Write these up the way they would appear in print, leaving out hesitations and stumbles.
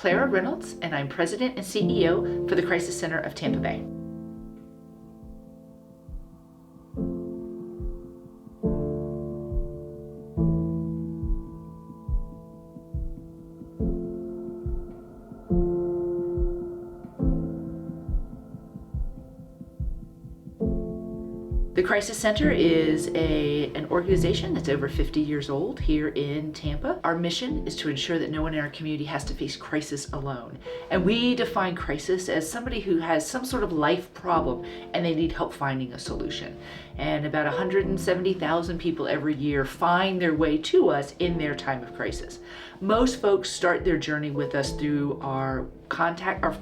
Clara Reynolds, and I'm President and CEO for the Crisis Center of Tampa Bay. The Crisis Center is an organization that's over 50 years old here in Tampa. Our mission is to ensure that no one in our community has to face crisis alone. And we define crisis as somebody who has some sort of life problem and they need help finding a solution. And about 170,000 people every year find their way to us in their time of crisis. Most folks start their journey with us through our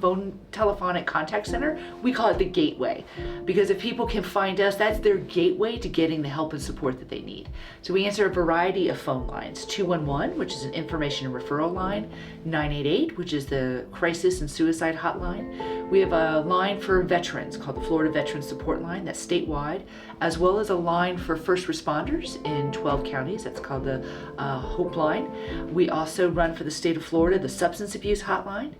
phone telephonic contact center. We call it the gateway, because if people can find us, that's their gateway to getting the help and support that they need. So we answer a variety of phone lines: 211, which is an information and referral line; 988, which is the crisis and suicide hotline. We have a line for veterans called the Florida Veterans Support Line, that's statewide, as well as a line for first responders in 12 counties, that's called the Hotline. We also run for the state of Florida the substance abuse hotline.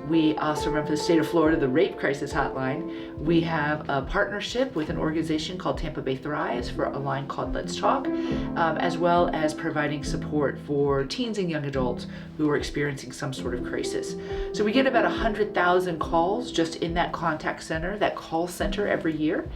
We also run for the state of Florida the rape crisis hotline. We have a partnership with an organization called Tampa Bay Thrives for a line called Let's Talk, as well as providing support for teens and young adults who are experiencing some sort of crisis. So we get about 100,000 calls just in that contact center, that call center, every year.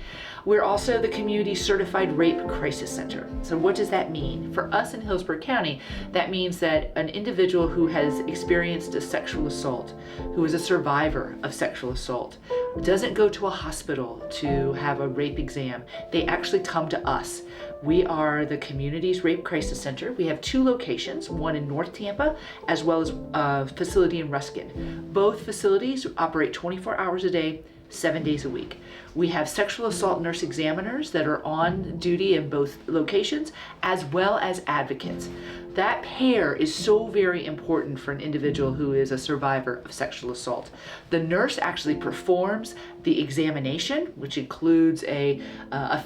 We're also the community certified rape crisis center. So what does that mean? For us in Hillsborough County, that means that an individual who has experienced a sexual assault, who is a survivor of sexual assault, doesn't go to a hospital to have a rape exam. They actually come to us. We are the community's rape crisis center. We have 2 locations, one in North Tampa, as well as a facility in Ruskin. Both facilities operate 24 hours a day, 7 days a week. We have sexual assault nurse examiners that are on duty in both locations, as well as advocates. That pair is so very important for an individual who is a survivor of sexual assault. The nurse actually performs the examination, which includes a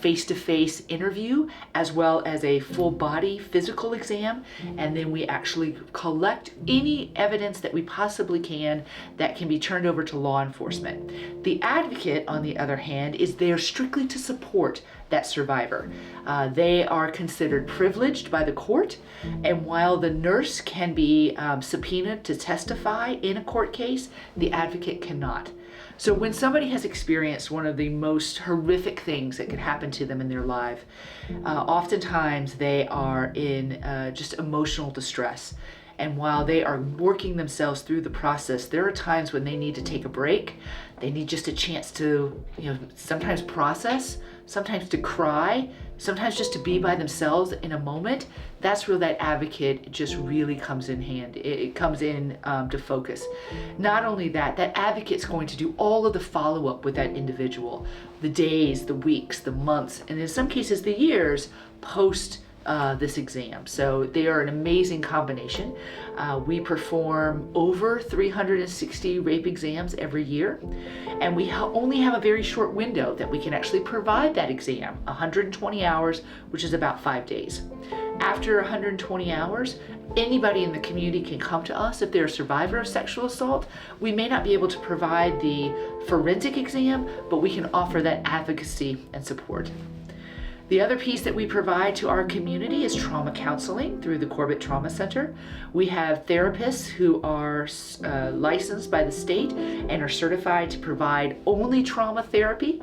face-to-face interview, as well as a full body physical exam, and then we actually collect any evidence that we possibly can that can be turned over to law enforcement. The advocate, on the other hand, is there strictly to support that survivor. They are considered privileged by the court, and while the nurse can be subpoenaed to testify in a court case, the advocate cannot. So when somebody has experienced one of the most horrific things that could happen to them in their life, oftentimes they are in just emotional distress. And while they are working themselves through the process, there are times when they need to take a break. They need just a chance to, sometimes process, sometimes to cry, sometimes just to be by themselves in a moment. That's where that advocate just really comes in hand. It comes in to focus. Not only that, that advocate's going to do all of the follow-up with that individual, the days, the weeks, the months, and in some cases the years post this exam. So they are an amazing combination. We perform over 360 rape exams every year, and we only have a very short window that we can actually provide that exam, 120 hours, which is about 5 days. After 120 hours, anybody in the community can come to us if they're a survivor of sexual assault. We may not be able to provide the forensic exam, but we can offer that advocacy and support. The other piece that we provide to our community is trauma counseling through the Corbett Trauma Center. We have therapists who are licensed by the state and are certified to provide only trauma therapy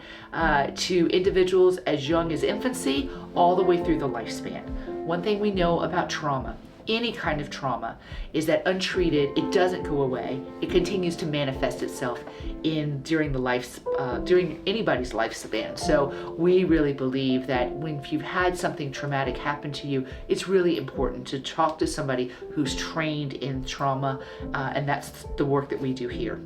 to individuals as young as infancy all the way through the lifespan. One thing we know about trauma, any kind of trauma, is that untreated, it doesn't go away. It continues to manifest itself during anybody's lifespan. So we really believe that when you've had something traumatic happen to you, it's really important to talk to somebody who's trained in trauma, and that's the work that we do here.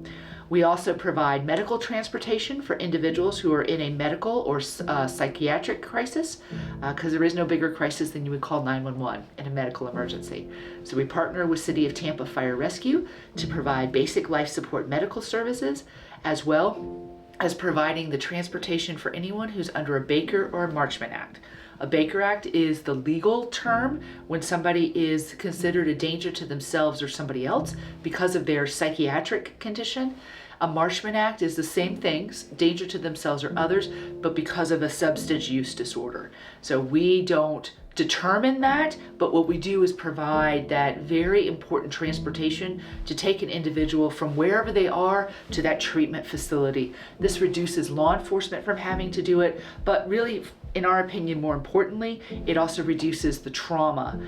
We also provide medical transportation for individuals who are in a medical or psychiatric crisis, because there is no bigger crisis than you would call 911 in a medical emergency. So we partner with City of Tampa Fire Rescue to provide basic life support medical services, as well as providing the transportation for anyone who's under a Baker or a Marchman Act. A Baker Act is the legal term when somebody is considered a danger to themselves or somebody else because of their psychiatric condition. A Marchman Act is the same things, danger to themselves or others, but because of a substance use disorder. So we don't determine that, but what we do is provide that very important transportation to take an individual from wherever they are to that treatment facility. This reduces law enforcement from having to do it, but really, in our opinion, more importantly, it also reduces the trauma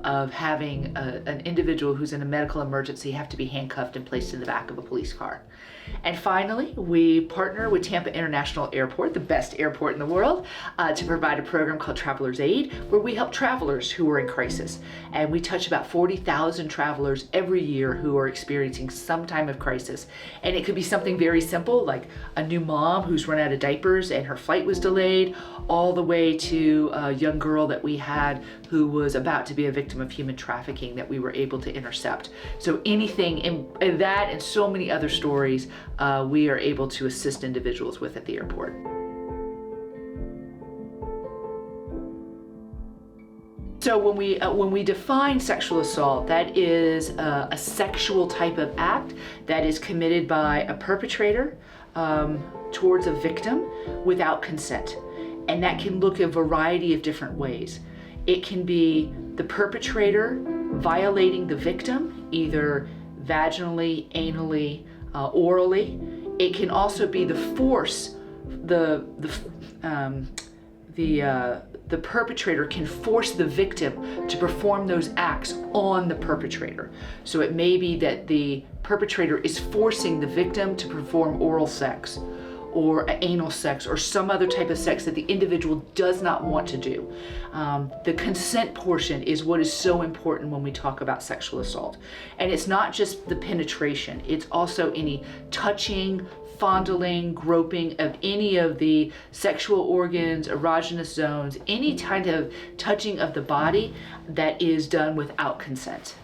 of having an individual who's in a medical emergency have to be handcuffed and placed in the back of a police car. And finally, we partner with Tampa International Airport, the best airport in the world, to provide a program called Traveler's Aid, where we help travelers who are in crisis. And we touch about 40,000 travelers every year who are experiencing some time of crisis. And it could be something very simple, like a new mom who's run out of diapers and her flight was delayed, all the way to a young girl that we had who was about to be a victim of human trafficking that we were able to intercept. So anything in that and so many other stories we are able to assist individuals with at the airport. So when we define sexual assault, that is a sexual type of act that is committed by a perpetrator towards a victim without consent. And that can look a variety of different ways. It can be the perpetrator violating the victim, either vaginally, anally, orally. It can also be the force, the perpetrator can force the victim to perform those acts on the perpetrator. So it may be that the perpetrator is forcing the victim to perform oral sex or anal sex or some other type of sex that the individual does not want to do. The consent portion is what is so important when we talk about sexual assault. And it's not just the penetration, it's also any touching, fondling, groping of any of the sexual organs, erogenous zones, any kind of touching of the body that is done without consent.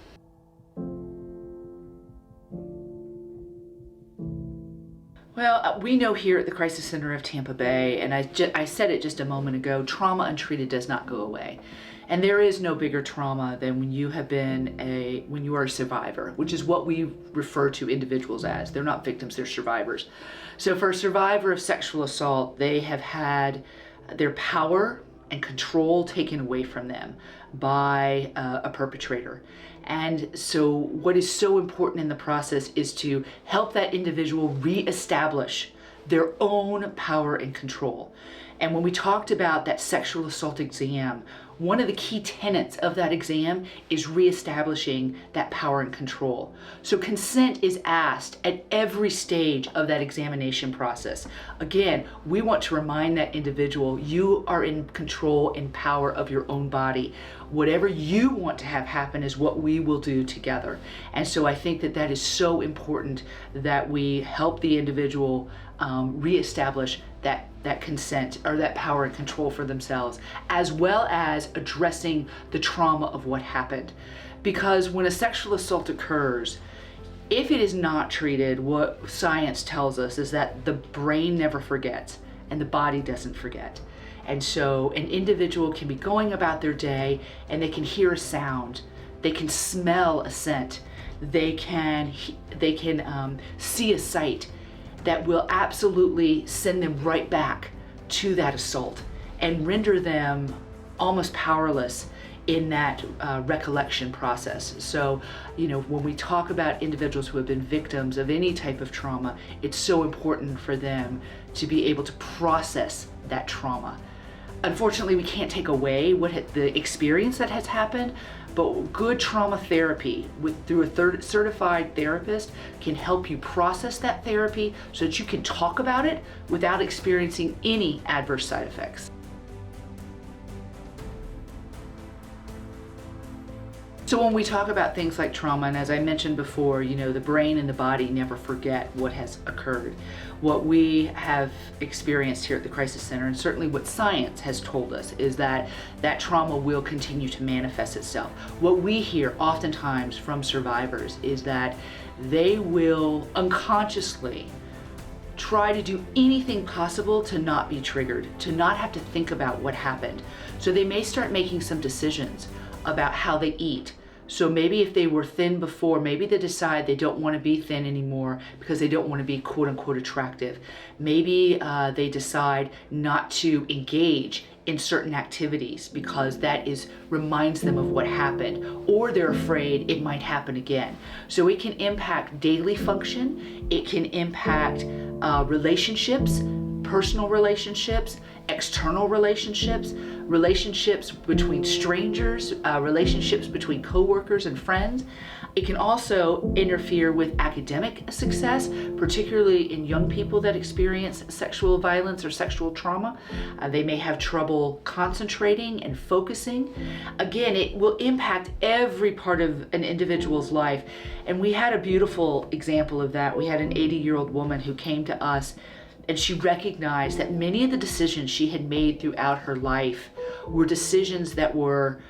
Well, we know here at the Crisis Center of Tampa Bay, and I said it just a moment ago, trauma untreated does not go away. And there is no bigger trauma than when you are a survivor, which is what we refer to individuals as. They're not victims, they're survivors. So for a survivor of sexual assault, they have had their power and control taken away from them by a perpetrator. And so what is so important in the process is to help that individual reestablish their own power and control. And when we talked about that sexual assault exam, one of the key tenets of that exam is reestablishing that power and control. So consent is asked at every stage of that examination process. Again, we want to remind that individual, you are in control and power of your own body. Whatever you want to have happen is what we will do together. And so I think that is so important that we help the individual reestablish that consent or that power and control for themselves, as well as addressing the trauma of what happened. Because when a sexual assault occurs, if it is not treated, what science tells us is that the brain never forgets and the body doesn't forget. And so an individual can be going about their day and they can hear a sound, they can smell a scent, they can see a sight that will absolutely send them right back to that assault and render them almost powerless in that recollection process. So, when we talk about individuals who have been victims of any type of trauma, it's so important for them to be able to process that trauma. Unfortunately, we can't take away the experience that has happened, but good trauma therapy through a certified therapist can help you process that therapy so that you can talk about it without experiencing any adverse side effects. So when we talk about things like trauma, and as I mentioned before, the brain and the body never forget what has occurred. What we have experienced here at the Crisis Center, and certainly what science has told us, is that trauma will continue to manifest itself. What we hear oftentimes from survivors is that they will unconsciously try to do anything possible to not be triggered, to not have to think about what happened. So they may start making some decisions about how they eat. So maybe if they were thin before, maybe they decide they don't want to be thin anymore because they don't want to be quote unquote attractive. Maybe they decide not to engage in certain activities because that reminds them of what happened, or they're afraid it might happen again. So it can impact daily function, it can impact relationships, personal relationships, external relationships, relationships between strangers, relationships between coworkers and friends. It can also interfere with academic success, particularly in young people that experience sexual violence or sexual trauma. They may have trouble concentrating and focusing. Again, it will impact every part of an individual's life. And we had a beautiful example of that. We had an 80-year-old woman who came to us, and she recognized that many of the decisions she had made throughout her life were decisions that were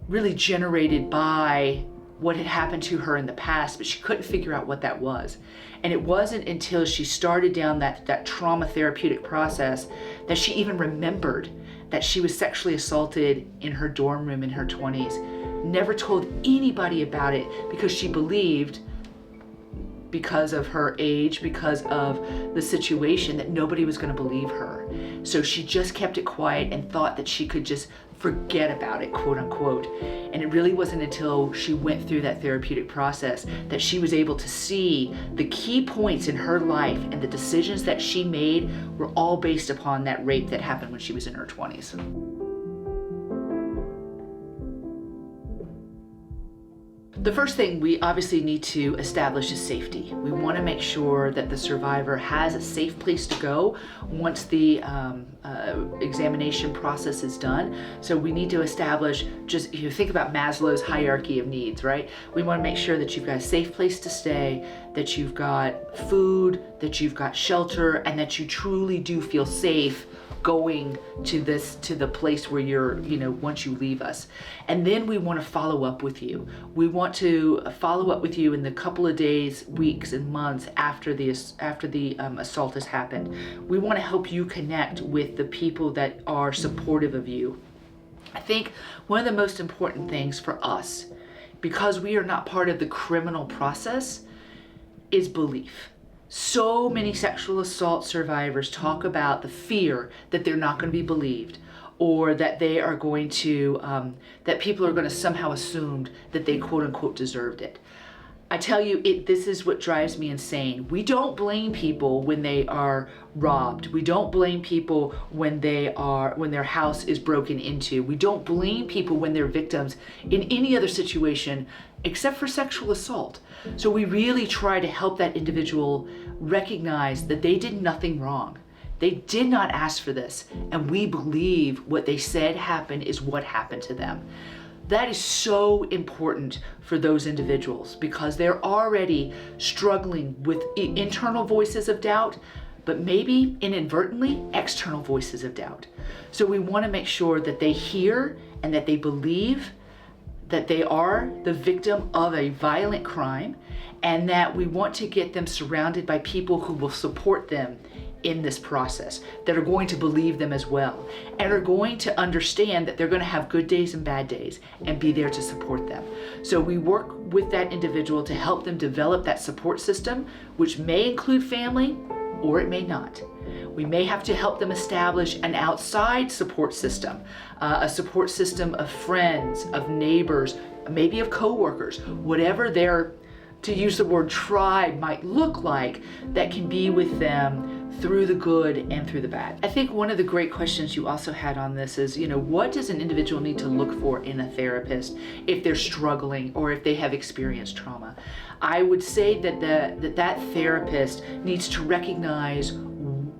really generated by what had happened to her in the past, but she couldn't figure out what that was. And it wasn't until she started down that trauma therapeutic process that she even remembered that she was sexually assaulted in her dorm room in her 20s. Never told anybody about it because she believed, because of her age, because of the situation, that nobody was going to believe her. So she just kept it quiet and thought that she could just forget about it, quote unquote. And it really wasn't until she went through that therapeutic process that she was able to see the key points in her life, and the decisions that she made were all based upon that rape that happened when she was in her 20s. The first thing we obviously need to establish is safety. We want to make sure that the survivor has a safe place to go once the examination process is done. So we need to establish, just you think about Maslow's hierarchy of needs, right? We want to make sure that you've got a safe place to stay, that you've got food, that you've got shelter, and that you truly do feel safe going to the place where you're, once you leave us. And then we want to follow up with you. We want to follow up with you in the couple of days, weeks, and months after the assault has happened. We want to help you connect with the people that are supportive of you. I think one of the most important things for us, because we are not part of the criminal process, is belief. So many sexual assault survivors talk about the fear that they're not going to be believed, or that they are going to, that people are going to somehow assume that they quote unquote deserved it. I tell you, this is what drives me insane. We don't blame people when they are robbed. We don't blame people when their house is broken into. We don't blame people when they're victims in any other situation except for sexual assault. So we really try to help that individual recognize that they did nothing wrong. They did not ask for this, and we believe what they said happened is what happened to them. That is so important for those individuals because they're already struggling with internal voices of doubt, but maybe inadvertently external voices of doubt. So we want to make sure that they hear and that they believe that they are the victim of a violent crime, and that we want to get them surrounded by people who will support them in this process, that are going to believe them as well, and are going to understand that they're going to have good days and bad days and be there to support them. So we work with that individual to help them develop that support system, which may include family or it may not. We may have to help them establish an outside support system, a support system of friends, of neighbors, maybe of coworkers, whatever their, to use the word tribe, might look like, that can be with them through the good and through the bad. I think one of the great questions you also had on this is, what does an individual need to look for in a therapist if they're struggling or if they have experienced trauma? I would say that therapist needs to recognize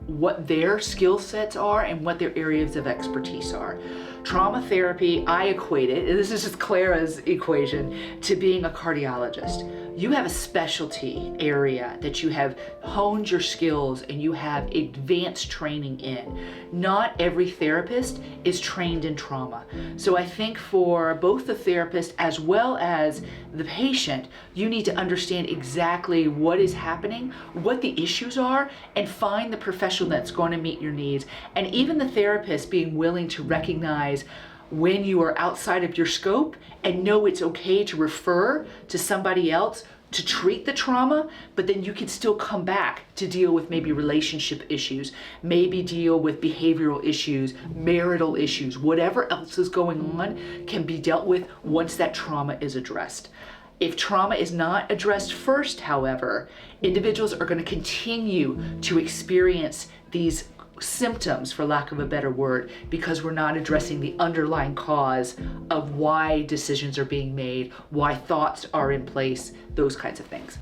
what their skill sets are and what their areas of expertise are. Trauma therapy, I equate it, and this is just Clara's equation, to being a cardiologist. You have a specialty area that you have honed your skills and you have advanced training in. Not every therapist is trained in trauma. So I think for both the therapist as well as the patient, you need to understand exactly what is happening, what the issues are, and find the professional that's going to meet your needs. And even the therapist being willing to recognize when you are outside of your scope and know it's okay to refer to somebody else to treat the trauma, but then you can still come back to deal with maybe relationship issues, maybe deal with behavioral issues, marital issues, whatever else is going on can be dealt with once that trauma is addressed. If trauma is not addressed first, however, individuals are going to continue to experience these symptoms, for lack of a better word, because we're not addressing the underlying cause of why decisions are being made, why thoughts are in place, those kinds of things.